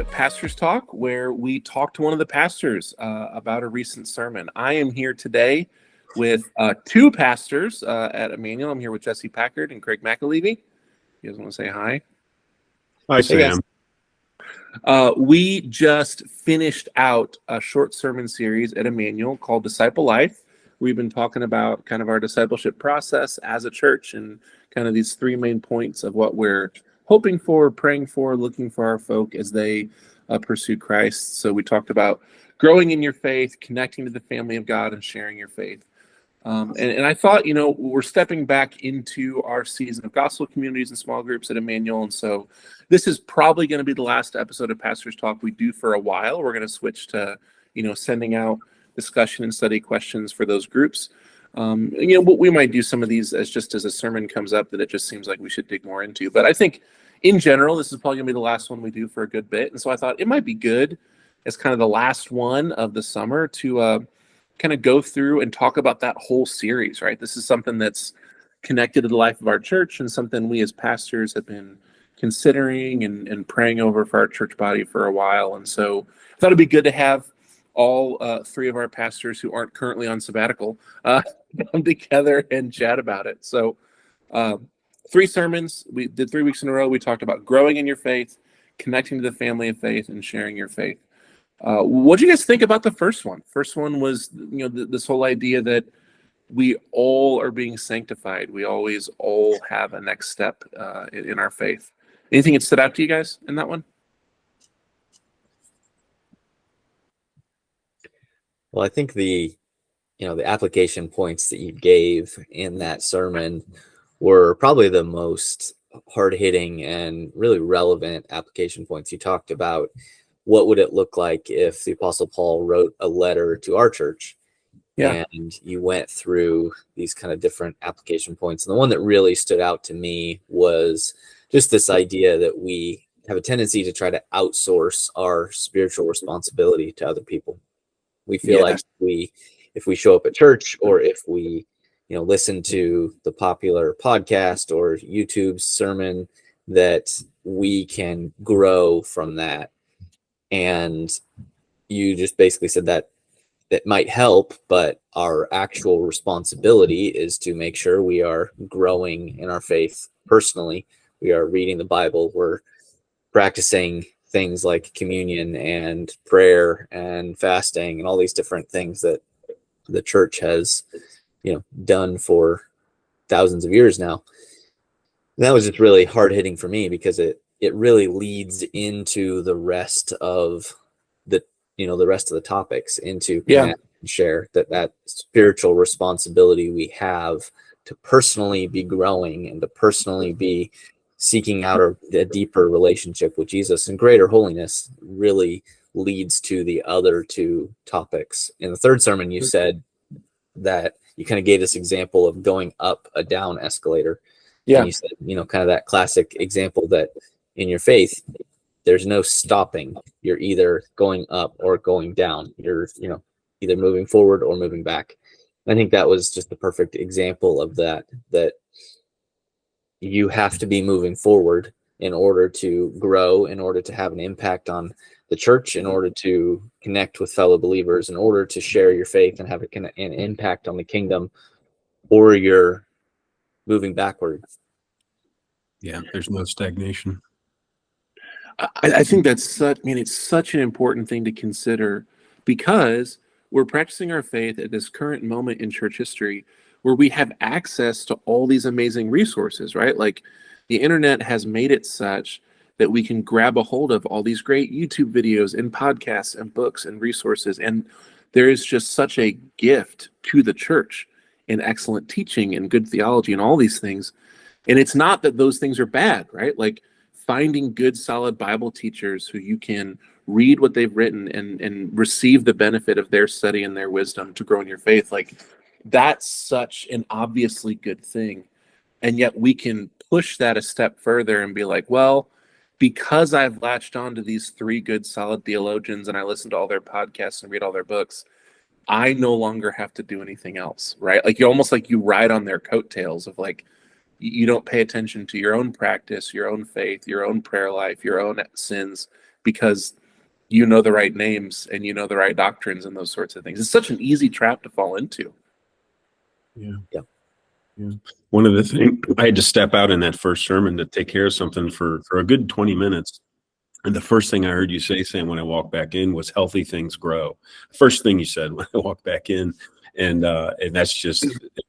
to Pastors Talk, where we talk to one of the pastors about a recent sermon. I am here today with two pastors at Emmanuel. I'm here with Jesse Packard and Craig McAlevey. You guys want to say hi? Hi, Sam. We just finished out a short sermon series at Emmanuel called Disciple Life. We've been talking about kind of our discipleship process as a church and kind of these three main points of what we're hoping for, praying for, looking for our folk as they pursue Christ. So we talked about growing in your faith, connecting to the family of God, and sharing your faith. And I thought, we're stepping back into our season of gospel communities and small groups at Emmanuel. And so this is probably going to be the last episode of Pastors Talk we do for a while. We're going to switch to, sending out discussion and study questions for those groups. We might do some of these as a sermon comes up that it just seems like we should dig more into. But I think in general, this is probably going to be the last one we do for a good bit. And so I thought it might be good as kind of the last one of the summer to kind of go through and talk about that whole series, right? This is something that's connected to the life of our church and something we as pastors have been considering and praying over for our church body for a while. And so I thought it'd be good to have all three of our pastors who aren't currently on sabbatical come together and chat about it. So 3 sermons. We did 3 weeks in a row. We talked about growing in your faith, connecting to the family of faith, and sharing your faith. What do you guys think about the first one? First one was, this whole idea that we all are being sanctified. We always all have a next step in our faith. Anything that stood out to you guys in that one? Well, I think the application points that you gave in that sermon were probably the most hard-hitting and really relevant application points. You talked about what would it look like if the Apostle Paul wrote a letter to our church. Yeah. And you went through these kind of different application points. And the one that really stood out to me was just this idea that we have a tendency to try to outsource our spiritual responsibility to other people. We feel like if we show up at church, or if we, listen to the popular podcast or YouTube sermon, that we can grow from that. And you just basically said that might help, but our actual responsibility is to make sure we are growing in our faith personally. We are reading the Bible. We're practicing things like communion and prayer and fasting and all these different things that the church has, done for thousands of years now. And that was just really hard hitting for me, because it really leads into the rest of the topics, into share that spiritual responsibility we have to personally be growing and to personally be seeking out a deeper relationship with Jesus, and greater holiness really leads to the other 2 topics. In the third sermon, you said that you kind of gave this example of going up a down escalator. Yeah. And you said, kind of that classic example that in your faith, there's no stopping. You're either going up or going down. You're, either moving forward or moving back. I think that was just the perfect example of that you have to be moving forward in order to grow, in order to have an impact on the church, in order to connect with fellow believers, in order to share your faith and have an impact on the kingdom, or you're moving backward. Yeah, there's no stagnation. I think it's such an important thing to consider, because we're practicing our faith at this current moment in church history where we have access to all these amazing resources, right? Like, the internet has made it such that we can grab a hold of all these great YouTube videos and podcasts and books and resources. And there is just such a gift to the church in excellent teaching and good theology and all these things. And it's not that those things are bad, right? Like, finding good, solid Bible teachers who you can read what they've written and receive the benefit of their study and their wisdom to grow in your faith, like, that's such an obviously good thing. And yet we can push that a step further and be like, well, because I've latched on to these 3 good, solid theologians and I listen to all their podcasts and read all their books, I no longer have to do anything else, right? Like, you almost like you ride on their coattails of, like, you don't pay attention to your own practice, your own faith, your own prayer life, your own sins, because you know the right names and you know the right doctrines and those sorts of things. It's such an easy trap to fall into. Yeah. Yeah. Yeah. One of the things, I had to step out in that first sermon to take care of something for a good 20 minutes. And the first thing I heard you say, Sam, when I walked back in was healthy things grow. First thing you said when I walked back in. And that's just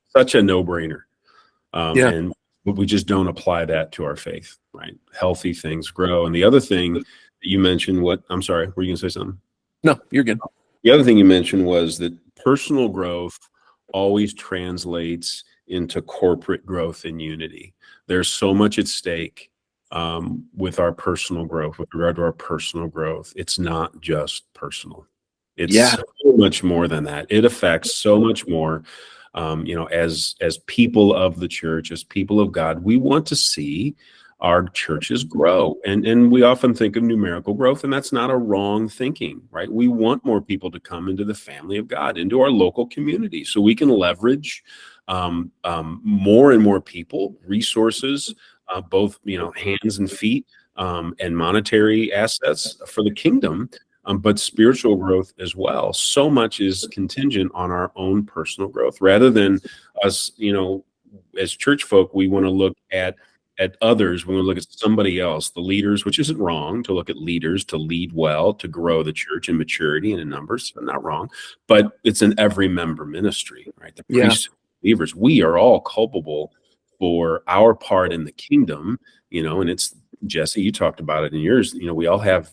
such a no-brainer. Yeah. And we just don't apply that to our faith, right? Healthy things grow. And the other thing that you mentioned, I'm sorry, were you going to say something? No, you're good. The other thing you mentioned was that personal growth always translates into corporate growth and unity. There's so much at stake with our personal growth, with regard to our personal growth. It's not just personal. It's so much more than that. It affects so much more. As people of the church, as people of God, we want to see our churches grow. And we often think of numerical growth, and that's not a wrong thinking, right? We want more people to come into the family of God, into our local community, so we can leverage more and more people, resources, both, hands and feet, and monetary assets for the kingdom, but spiritual growth as well. So much is contingent on our own personal growth, rather than us, as church folk, we want to look at others. We want to look at somebody else, the leaders, which isn't wrong to look at leaders, to lead well, to grow the church in maturity and in numbers, not wrong, but it's an every member ministry, right? The priests, believers, we are all culpable for our part in the kingdom, and it's, Jesse, you talked about it in yours, we all have,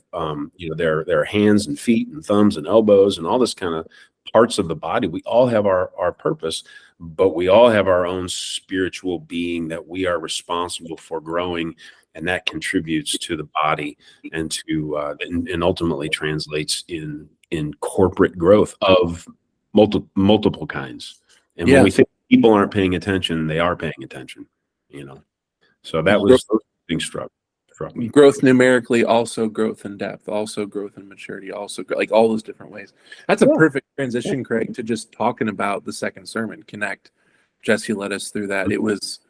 their hands and feet and thumbs and elbows and all this kind of parts of the body. We all have our purpose, but we all have our own spiritual being that we are responsible for growing, and that contributes to the body and to and ultimately translates in corporate growth of multiple kinds. And when we think people aren't paying attention, they are paying attention, So that was being struck me. Growth numerically, also growth in depth, also growth in maturity, also like all those different ways. That's a perfect transition, Craig, to just talking about the second sermon, Connect. Jesse led us through that. It was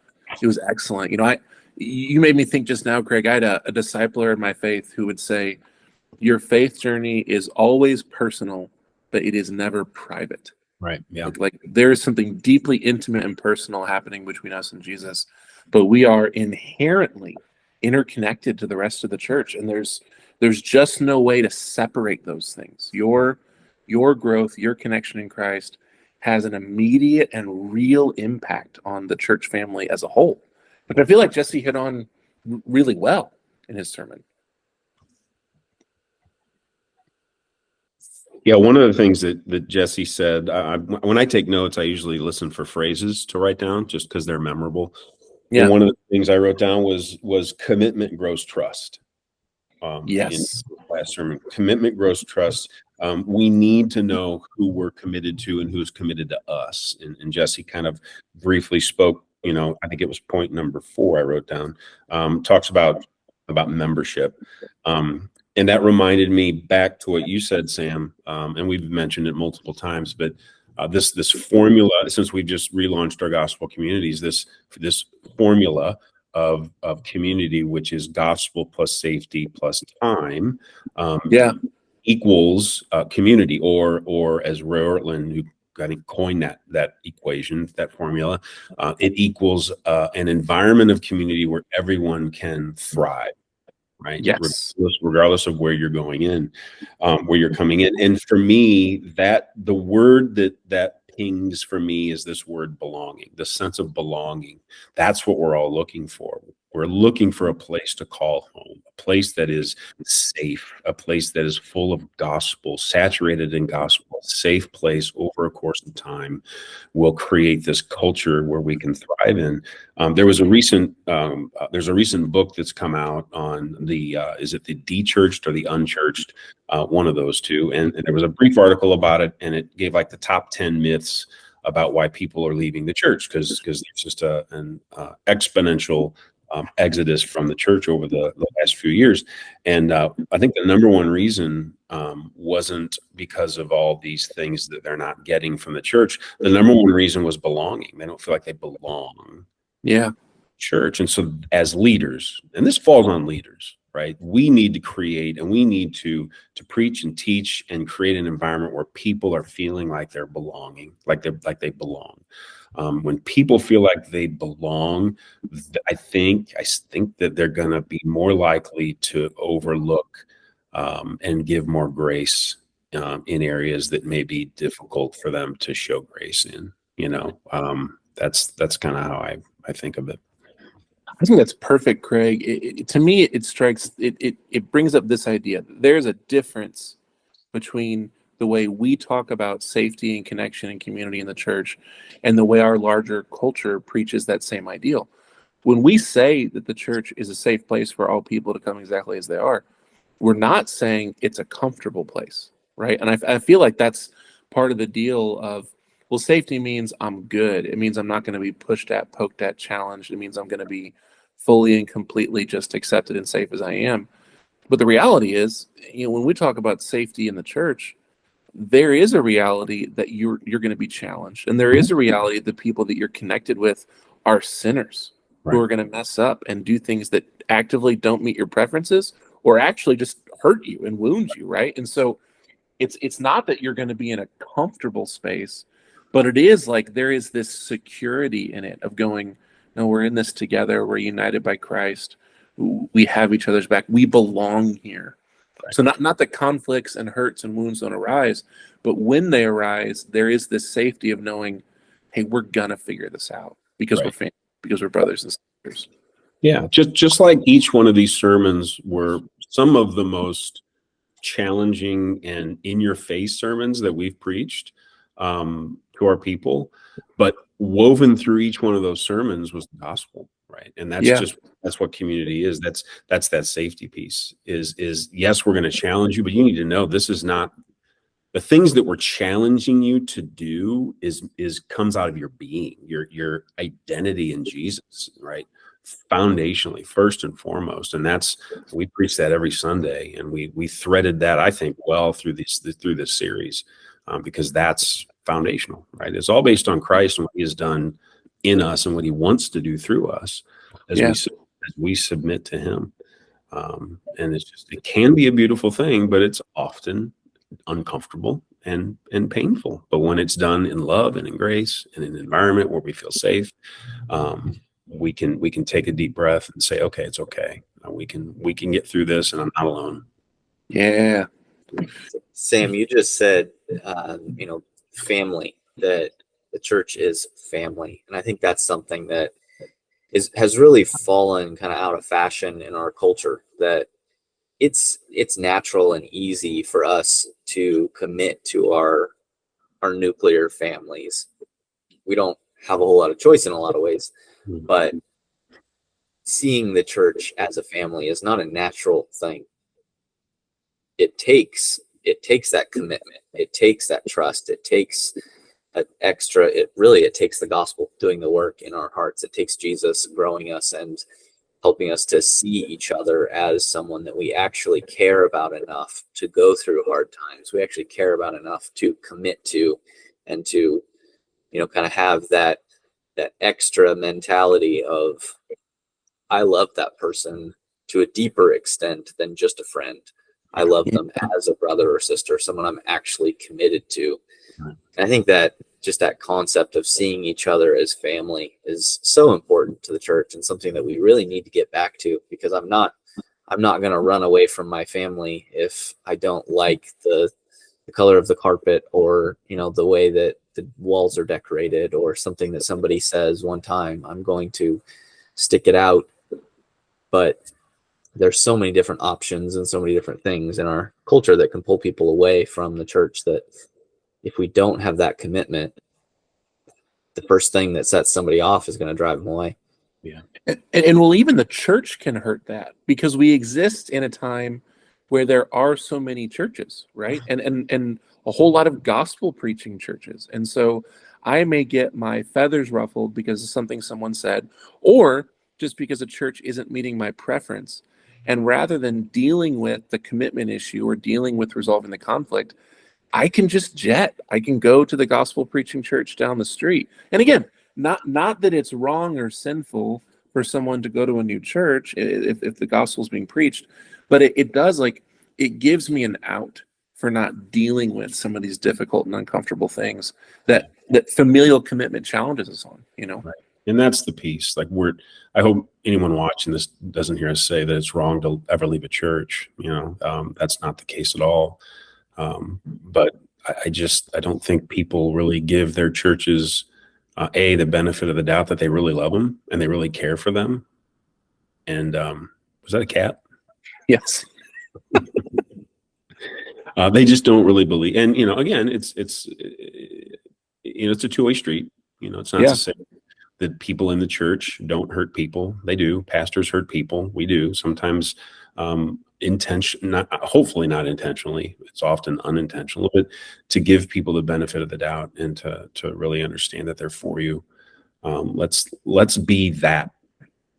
excellent. You made me think just now, Craig. I had a discipler in my faith who would say, your faith journey is always personal, but it is never private. Right. Yeah. Like there is something deeply intimate and personal happening between us and Jesus, but we are inherently interconnected to the rest of the church, and there's just no way to separate those things. Your growth, your connection in Christ has an immediate and real impact on the church family as a whole, which I feel like Jesse hit on really well in his sermon. Yeah, one of the things that Jesse said, when I take notes, I usually listen for phrases to write down just because they're memorable. Yeah. And one of the things I wrote down was commitment grows trust. Yes. In last sermon, commitment grows trust. We need to know who we're committed to and who's committed to us. And Jesse kind of briefly spoke, I think it was point number 4 I wrote down, talks about membership. And that reminded me back to what you said, Sam, and we've mentioned it multiple times, but this formula, since we've just relaunched our gospel communities, this formula of community, which is gospel plus safety plus time, equals community, or as Ray Ortlund, who I think coined that equation, that formula, it equals an environment of community where everyone can thrive. Right. Yes. Regardless of where you're going in, where you're coming in. And for me, that the word that pings for me is this word belonging, the sense of belonging. That's what we're all looking for. We're looking for a place to call home, a place that is safe, a place that is full of gospel, saturated in gospel, safe place over a course of time will create this culture where we can thrive in. There's a recent book that's come out on is it the de-churched or the unchurched, one of those two. And there was a brief article about it, and it gave like the top 10 myths about why people are leaving the church, because there's just an exponential exodus from the church over the last few years. And I think the number one reason wasn't because of all these things that they're not getting from the church. The number one reason was belonging. They don't feel like they belong. Yeah. Church. And so as leaders, and this falls on leaders, right? We need to create, and we need to preach and teach and create an environment where people are feeling like they're belonging, like they belong. When people feel like they belong, I think that they're going to be more likely to overlook and give more grace in areas that may be difficult for them to show grace in. That's kind of how I think of it. I think that's perfect, Craig. To me, it brings up this idea. There's a difference between the way we talk about safety and connection and community in the church and the way our larger culture preaches that same ideal. When we say that the church is a safe place for all people to come exactly as they are, we're not saying it's a comfortable place, right? And I feel like that's part of the deal of, well, safety means I'm good. It means I'm not going to be pushed at, poked at, challenged. It means I'm going to be fully and completely just accepted and safe as I am. But the reality is, when we talk about safety in the church, there is a reality that you're going to be challenged. And there is a reality that the people that you're connected with are sinners who are going to mess up and do things that actively don't meet your preferences or actually just hurt you and wound you, right? And so it's not that you're going to be in a comfortable space, but it is like there is this security in it of going, no, we're in this together. We're united by Christ. We have each other's back. We belong here. Right. So not that conflicts and hurts and wounds don't arise, but when they arise, there is this safety of knowing, hey, we're gonna figure this out because we're family, because we're brothers and sisters. Yeah, just like each one of these sermons were some of the most challenging and in-your-face sermons that we've preached to our people, but woven through each one of those sermons was the gospel, right? And that's what community is. That's that safety piece is yes, we're going to challenge you, but you need to know this is not the things that we're challenging you to do is comes out of your being, your identity in Jesus, right? Foundationally, first and foremost. And we preach that every Sunday, and we threaded that, I think, well through this series, because that's foundational, right? It's all based on Christ and what he has done in us and what he wants to do through us as we submit to him. And it can be a beautiful thing, but it's often uncomfortable and painful. But when it's done in love and in grace and in an environment where we feel safe, we can take a deep breath and say, okay, it's okay. We can get through this, and I'm not alone. Yeah. Sam, you just said, family, that the church is family. And I think that's something that has really fallen kind of out of fashion in our culture, that it's natural and easy for us to commit to our nuclear families. We don't have a whole lot of choice in a lot of ways, but seeing the church as a family is not a natural thing. It takes that commitment. It takes that trust. It takes it takes the gospel doing the work in our hearts. It takes Jesus growing us and helping us to see each other as someone that we actually care about enough to go through hard times. We actually care about enough to commit to, and to, kind of have that extra mentality of, I love that person to a deeper extent than just a friend. I love them as a brother or sister, someone I'm actually committed to. And I think that just that concept of seeing each other as family is so important to the church, and something that we really need to get back to, because I'm not going to run away from my family if I don't like the color of the carpet, or, the way that the walls are decorated, or something that somebody says one time. I'm going to stick it out. But there's so many different options and so many different things in our culture that can pull people away from the church, that if we don't have that commitment, the first thing that sets somebody off is going to drive them away. Yeah. And well, even the church can hurt that, because we exist in a time where there are so many churches, right? And a whole lot of gospel preaching churches. And so I may get my feathers ruffled because of something someone said, or just because a church isn't meeting my preference. And rather than dealing with the commitment issue or dealing with resolving the conflict, I can just I can go to the gospel preaching church down the street. And again, not that it's wrong or sinful, for someone to go to a new church if the gospel is being preached, but it does, like, it gives me an out for not dealing with some of these difficult and uncomfortable things that familial commitment challenges us on, you know? Right. And that's the piece. Like, I hope anyone watching this doesn't hear us say that it's wrong to ever leave a church. You know, that's not the case at all. But I don't think people really give their churches the benefit of the doubt that they really love them and they really care for them. And was that a cat? Yes. They just don't really believe. And, you know, again, it's a two-way street. You know, it's not to say that people in the church don't hurt people. They do. Pastors hurt people. We do. Sometimes hopefully not intentionally. It's often unintentional, but to give people the benefit of the doubt and to really understand that they're for you. Let's be that,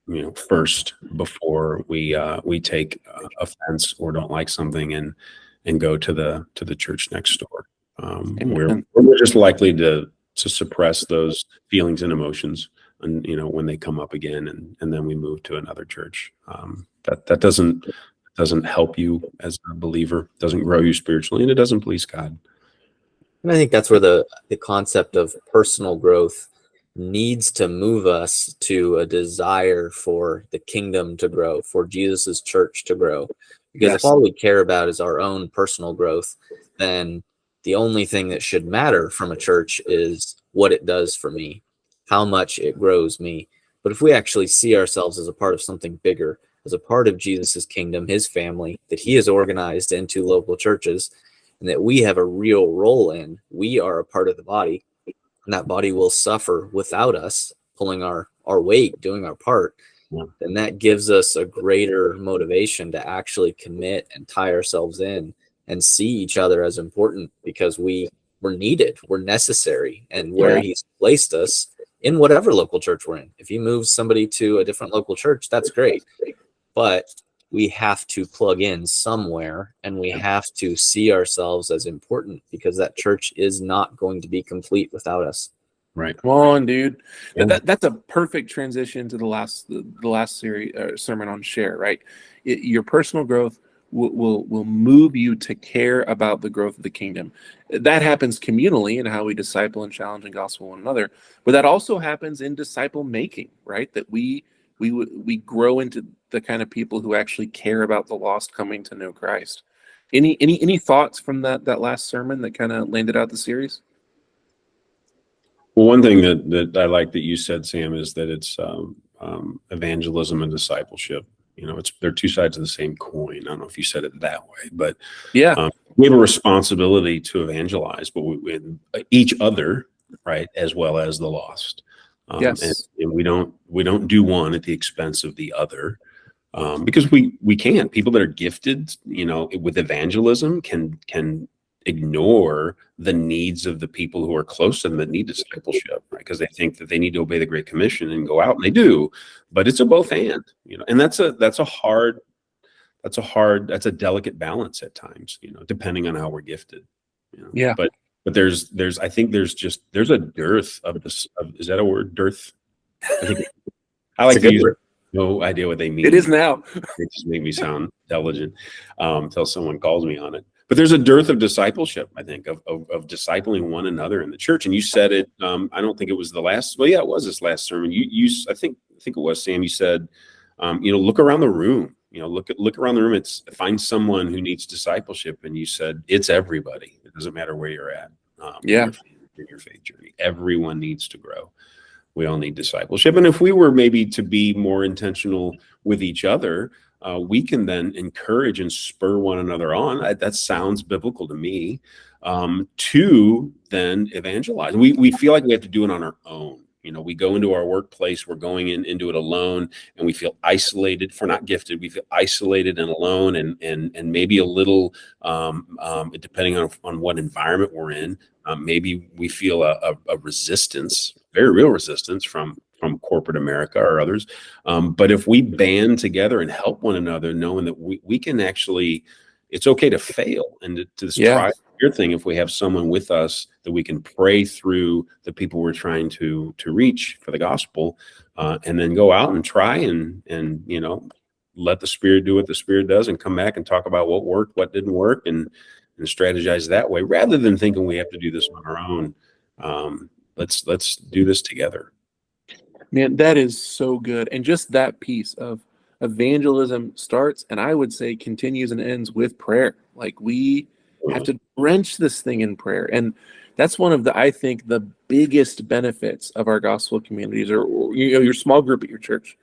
you know, first before we take offense or don't like something and go to the church next door. We're just likely to suppress those feelings and emotions, and, you know, when they come up again, and then we move to another church. That doesn't help you as a believer, doesn't grow you spiritually, and it doesn't please God. And I think that's where the concept of personal growth needs to move us to a desire for the kingdom to grow, for Jesus's church to grow. Because if all we care about is our own personal growth, then the only thing that should matter from a church is what it does for me, how much it grows me. But if we actually see ourselves as a part of something bigger, as a part of Jesus's kingdom, his family, that he has organized into local churches, and that we have a real role in, we are a part of the body, and that body will suffer without us pulling our weight, doing our part, then that gives us a greater motivation to actually commit and tie ourselves in and see each other as important, because we're needed, we're necessary, and where he's placed us in whatever local church we're in. If he moves somebody to a different local church, that's great. But we have to plug in somewhere, and we have to see ourselves as important, because that church is not going to be complete without us. Right. Come on, dude. Yeah. That's a perfect transition to the last series sermon on share, right? Your personal growth will move you to care about the growth of the kingdom. That happens communally in how we disciple and challenge and gospel one another, but that also happens in disciple making, right? That we grow into the kind of people who actually care about the lost coming to know Christ. Any thoughts from that last sermon that kind of landed out the series? Well, one thing that I like that you said, Sam, is that it's evangelism and discipleship. You know, they're two sides of the same coin. I don't know if you said it that way, but we have a responsibility to evangelize, but with each other, right, as well as the lost. And we don't do one at the expense of the other, because we can't. People that are gifted, you know, with evangelism can ignore the needs of the people who are close to them that need discipleship, right? Because they think that they need to obey the Great Commission and go out, and they do, but it's a both and, you know, and that's a delicate balance at times, you know, depending on how we're gifted. You know? Yeah. But there's I think there's a dearth of this. Is that a word? Dearth? I like to use it. No idea what they mean. It is now. It just make me sound intelligent until someone calls me on it. But there's a dearth of discipleship, I think, of discipling one another in the church. And you said it. I don't think it was the last. Well, yeah, it was this last sermon. I think it was, Sam. You said, you know, look around the room. You know, look around the room. Find someone who needs discipleship. And you said it's everybody. It doesn't matter where you're at. In your faith journey, everyone needs to grow. We all need discipleship. And if we were maybe to be more intentional with each other, we can then encourage and spur one another on. That sounds biblical to me. To then evangelize. We feel like we have to do it on our own. You know, we go into our workplace, we're going into it alone, and we feel isolated. If we're not gifted, we feel isolated and alone, and maybe a little, depending on what environment we're in, maybe we feel a resistance, very real resistance from corporate America or others. But if we band together and help one another, knowing that we can actually, it's okay to fail and to try your thing if we have someone with us that we can pray through the people we're trying to reach for the gospel, and then go out and try and let the Spirit do what the Spirit does and come back and talk about what worked, what didn't work, and strategize that way rather than thinking we have to do this on our own. Let's do this together. Man, that is so good. And just that piece of evangelism starts, and I would say continues and ends with prayer. Like, we have to drench this thing in prayer. And that's one of I think the biggest benefits of our gospel communities, or your small group at your church,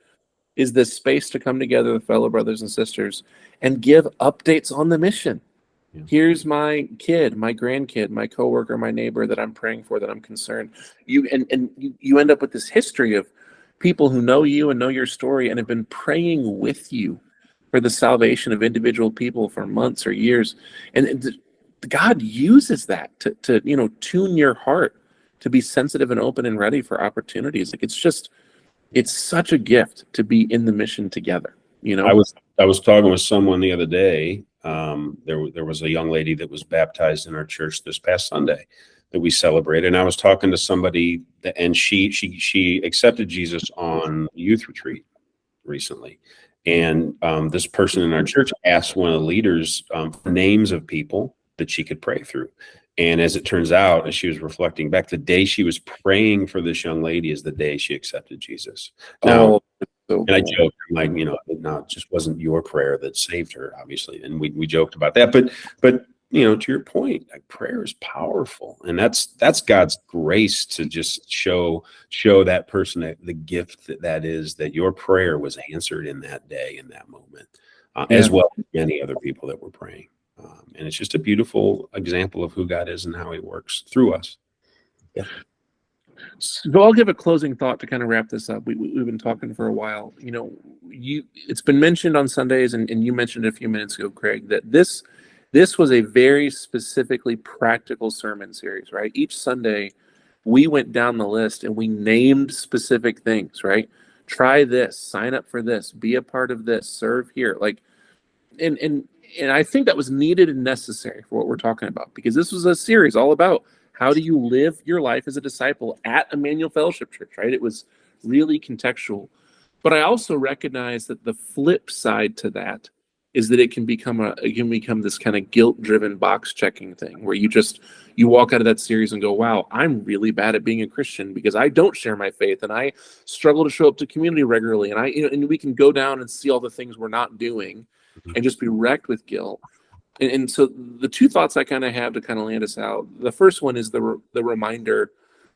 is this space to come together with fellow brothers and sisters and give updates on the mission. Yeah. Here's my kid, my grandkid, my coworker, my neighbor that I'm praying for, that I'm concerned. You end up with this history of people who know you and know your story and have been praying with you for the salvation of individual people for months or years. And God uses that to tune your heart to be sensitive and open and ready for opportunities. Like, it's such a gift to be in the mission together. I was talking with someone the other day. There was a young lady that was baptized in our church this past Sunday that we celebrated, and I was talking to somebody and she accepted Jesus on a youth retreat recently, and this person in our church asked one of the leaders for names of people that she could pray through. And as it turns out, as she was reflecting back, the day she was praying for this young lady is the day she accepted Jesus. Now, and I joked, like, no, it just wasn't your prayer that saved her, obviously. And we joked about that. But to your point, like, prayer is powerful. And that's God's grace to just show that person the gift that is, that your prayer was answered in that day, in that moment, as well as many other people that were praying. And it's just a beautiful example of who God is and how he works through us. Yeah. So I'll give a closing thought to kind of wrap this up. We've been talking for a while. It's been mentioned on Sundays, and you mentioned a few minutes ago, Craig, that this was a very specifically practical sermon series, right? Each Sunday, we went down the list and we named specific things, right? Try this, sign up for this, be a part of this, serve here. Like, and I think that was needed and necessary for what we're talking about, because this was a series all about how do you live your life as a disciple at Emmanuel Fellowship Church, right? It was really contextual. But I also recognize that the flip side to that is that it can become this kind of guilt-driven box-checking thing where you walk out of that series and go, wow, I'm really bad at being a Christian because I don't share my faith and I struggle to show up to community regularly, and and we can go down and see all the things we're not doing and just be wrecked with guilt. And so the two thoughts I kind of have to kind of land us out. The first one is the reminder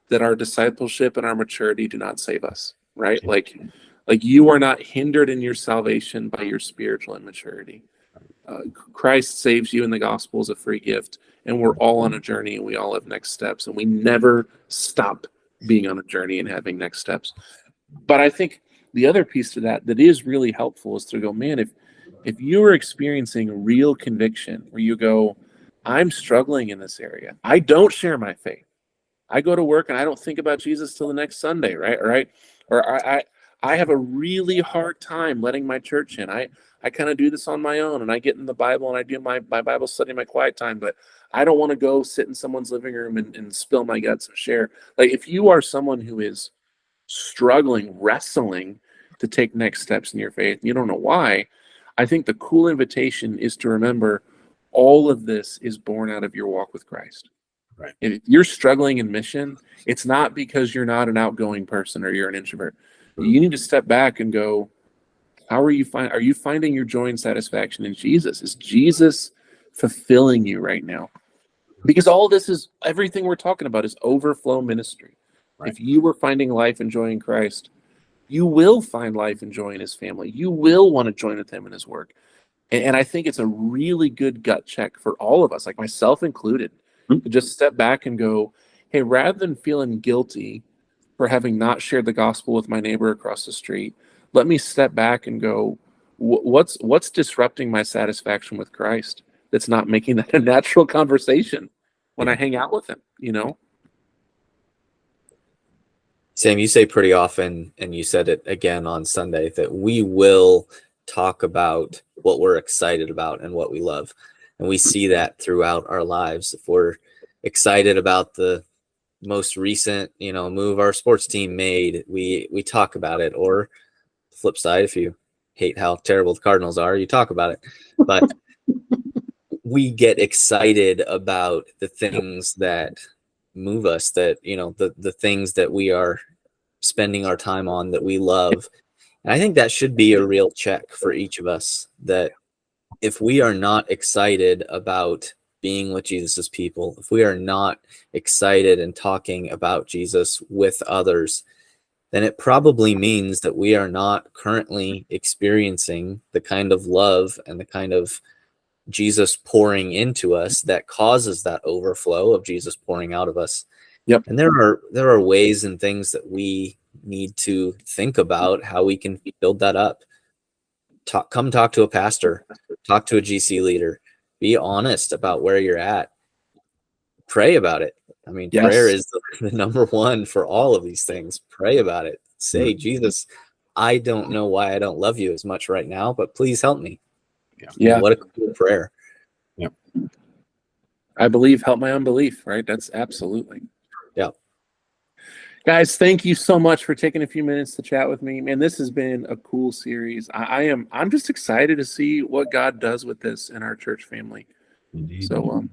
that our discipleship and our maturity do not save us, right? Like you are not hindered in your salvation by your spiritual immaturity. Christ saves you in the gospel as a free gift, and we're all on a journey, and we all have next steps, and we never stop being on a journey and having next steps. But I think the other piece to that is really helpful is to go, man, if you are experiencing real conviction where you go, I'm struggling in this area, I don't share my faith, I go to work and I don't think about Jesus till the next Sunday, right? Or I have a really hard time letting my church in. I kind of do this on my own, and I get in the Bible and I do my Bible study, my quiet time, but I don't want to go sit in someone's living room and spill my guts and share. Like, if you are someone who is struggling, wrestling to take next steps in your faith, and you don't know why, I think the cool invitation is to remember all of this is born out of your walk with Christ. Right. If you're struggling in mission, it's not because you're not an outgoing person or you're an introvert. You need to step back and go, are you finding your joy and satisfaction in Jesus? Is Jesus fulfilling you right now? Because all this is, everything we're talking about is overflow ministry. Right. If you were finding life and joy in Christ, you will find life and joy in his family. You will want to join with him in his work. And I think it's a really good gut check for all of us, like myself included, to just step back and go, hey, rather than feeling guilty for having not shared the gospel with my neighbor across the street, let me step back and go, what's disrupting my satisfaction with Christ that's not making that a natural conversation when I hang out with him, Sam, you say pretty often, and you said it again on Sunday, that we will talk about what we're excited about and what we love. And we see that throughout our lives. If we're excited about the most recent, move our sports team made, we talk about it. Or the flip side, if you hate how terrible the Cardinals are, you talk about it. But we get excited about the things that move us, that, the things that we are spending our time on, that we love. And I think that should be a real check for each of us, that if we are not excited about being with Jesus's people, if we are not excited and talking about Jesus with others, then it probably means that we are not currently experiencing the kind of love and the kind of Jesus pouring into us that causes that overflow of Jesus pouring out of us. Yep. And there are ways and things that we need to think about how we can build that up. Come talk to a pastor, talk to a GC leader, be honest about where you're at, pray about it. I mean, Yes. Prayer is the number one for all of these things. Pray about it. Say, Jesus, I don't know why I don't love you as much right now, but please help me. Yeah. What a cool prayer. I believe, help my unbelief, right? That's absolutely. Yeah. Guys, thank you so much for taking a few minutes to chat with me. Man, this has been a cool series. I'm just excited to see what God does with this in our church family. Indeed. So,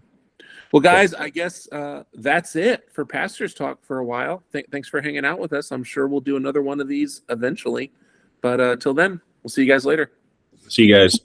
well, guys, I guess that's it for Pastors Talk for a while. Thanks for hanging out with us. I'm sure we'll do another one of these eventually. But till then, we'll see you guys later. See you guys.